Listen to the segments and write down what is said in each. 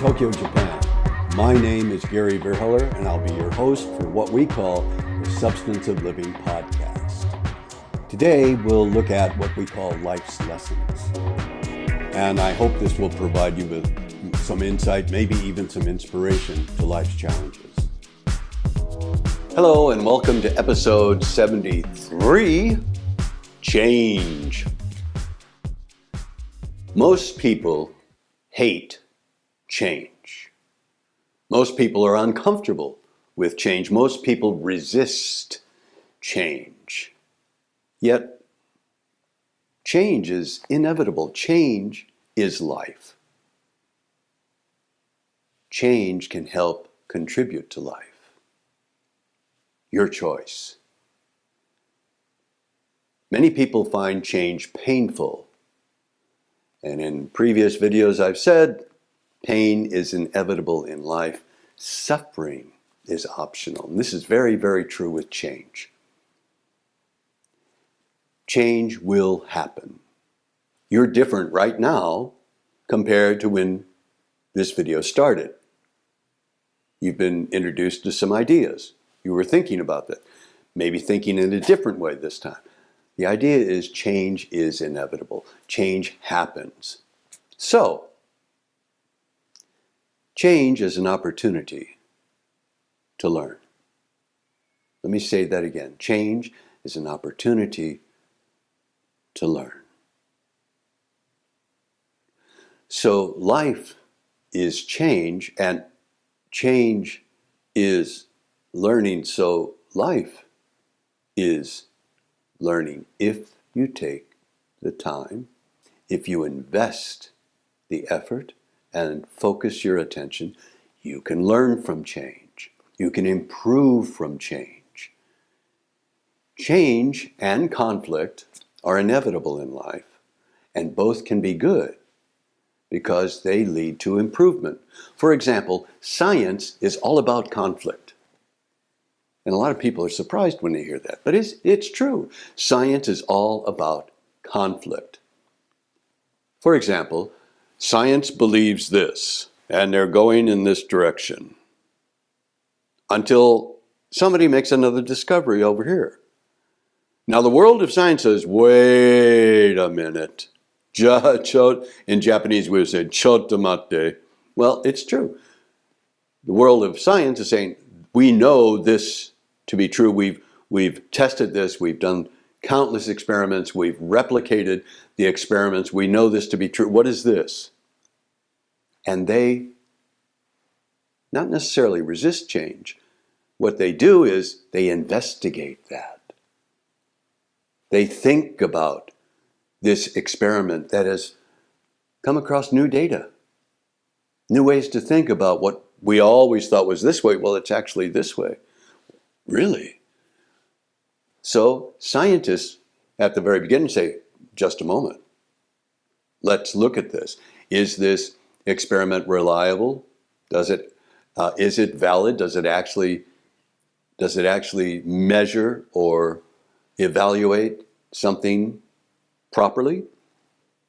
Tokyo, Japan. My name is Gary Verheller, and I'll be your host for what we call the Substance of Living podcast. Today, we'll look at what we call life's lessons. And I hope this will provide you with some insight, maybe even some inspiration to life's challenges. Hello, and welcome to episode 73, Change. Most people hate change. Most people are uncomfortable with change. Most people resist change. Yet, change is inevitable. Change is life. Change can help contribute to life. Your choice. Many people find change painful. And in previous videos I've said, pain is inevitable in life. Suffering is optional. And this is very, very true with change. Change will happen. You're different right now compared to when this video started. You've been introduced to some ideas. You were thinking about that. Maybe thinking in a different way this time. The idea is change is inevitable. Change happens. So, change is an opportunity to learn. Let me say that again. Change is an opportunity to learn. So life is change, and change is learning. So life is learning. If you take the time, if you invest the effort and focus your attention, you can learn from change. You can improve from change. Change and conflict are inevitable in life, and both can be good because they lead to improvement. For example, science is all about conflict. And a lot of people are surprised when they hear that, but it's true. Science is all about conflict. For example, science believes this, and they're going in this direction until somebody makes another discovery over here. Now, the world of science says, wait a minute. In Japanese, we would say, chotomate. Well, it's true. The world of science is saying, we know this to be true. We've tested this. We've done countless experiments. We've replicated the experiments. We know this to be true. What is this? And they not necessarily resist change. What they do is they investigate that. They think about this experiment that has come across new data, new ways to think about what we always thought was this way. Well, it's actually this way. Really? So scientists at the very beginning say, just a moment. Let's look at this. Is this experiment reliable? Is it valid? Does it actually measure or evaluate something properly?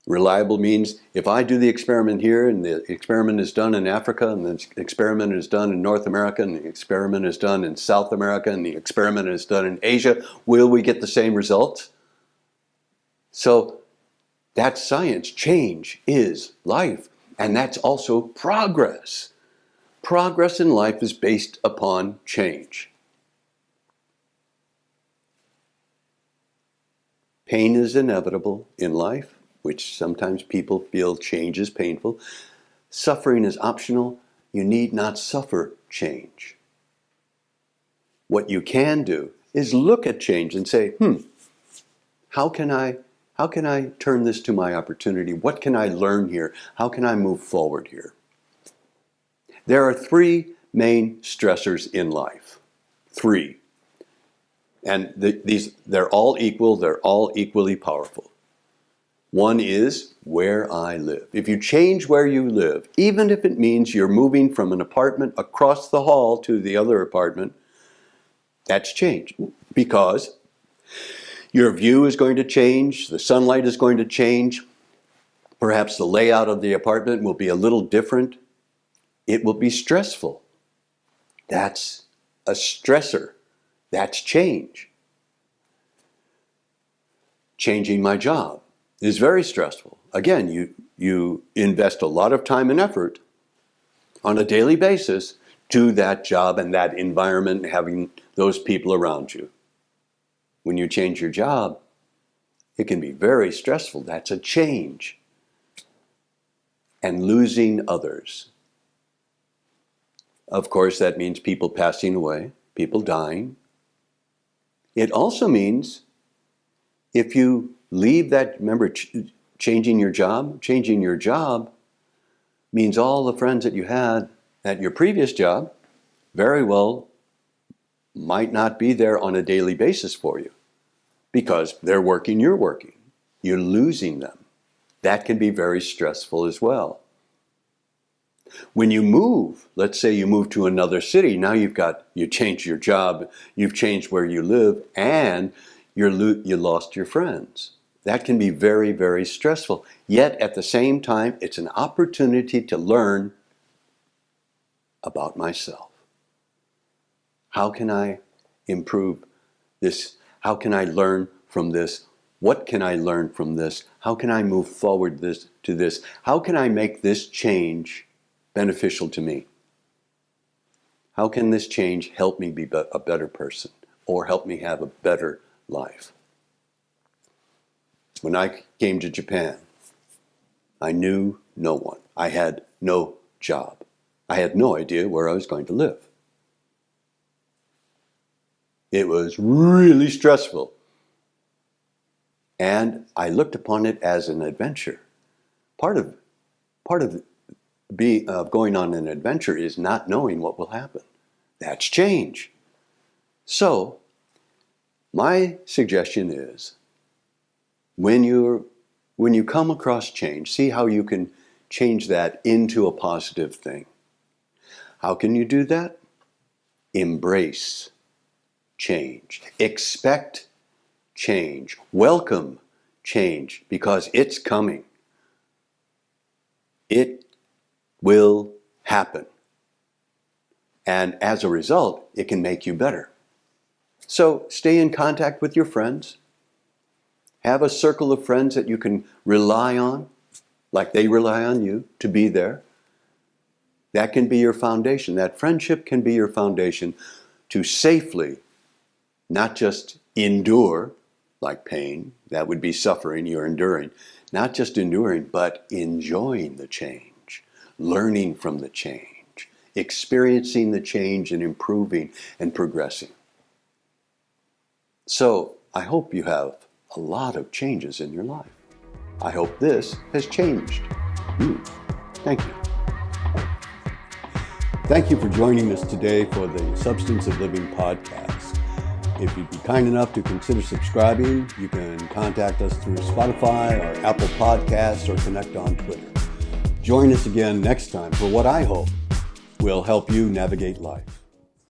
Reliable means if I do the experiment here and the experiment is done in Africa and the experiment is done in North America and the experiment is done in South America and the experiment is done in Asia, will we get the same results? So that's science. Change is life, and that's also progress. Progress in life is based upon change. Pain is inevitable in life, which sometimes people feel change is painful. Suffering is optional. You need not suffer change. What you can do is look at change and say, how can I turn this to my opportunity? What can I learn here? How can I move forward here? There are three main stressors in life. Three. And they're all equal. They're all equally powerful. One is where I live. If you change where you live, even if it means you're moving from an apartment across the hall to the other apartment, that's change. Because your view is going to change, the sunlight is going to change, perhaps the layout of the apartment will be a little different. it will be stressful. That's a stressor. That's change. Changing my job is very stressful. Again, you invest a lot of time and effort on a daily basis to that job and that environment, having those people around you. When you change your job, it can be very stressful. That's a change. And losing others. Of course, that means people passing away, people dying. It also means if you leave that, remember, changing your job means all the friends that you had at your previous job very well might not be there on a daily basis for you because they're working, you're working. You're losing them. That can be very stressful as well. When you move, let's say you move to another city, now you changed your job, you've changed where you live, and you lost your friends. That can be very, very stressful. Yet at the same time, it's an opportunity to learn about myself. How can I improve this? How can I learn from this? What can I learn from this? How can I move forward to this? How can I make this change beneficial to me? How can this change help me be a better person or help me have a better life? When I came to Japan, I knew no one. I had no job. I had no idea where I was going to live. It was really stressful. And I looked upon it as an adventure. Part of going on an adventure is not knowing what will happen. That's change. So, my suggestion is, when you come across change, see how you can change that into a positive thing. How can you do that? Embrace change. Expect change. Welcome change, because it's coming. It will happen. And as a result, it can make you better. So stay in contact with your friends. Have a circle of friends that you can rely on, like they rely on you to be there. That can be your foundation. That friendship can be your foundation to safely, not just endure, like pain, that would be suffering, you're enduring. Not just enduring, but enjoying the change, learning from the change, experiencing the change and improving and progressing. So I hope you have a lot of changes in your life. I hope this has changed you. Thank you. Thank you for joining us today for the Substance of Living podcast. If you'd be kind enough to consider subscribing, you can contact us through Spotify or Apple Podcasts or connect on Twitter. Join us again next time for what I hope will help you navigate life.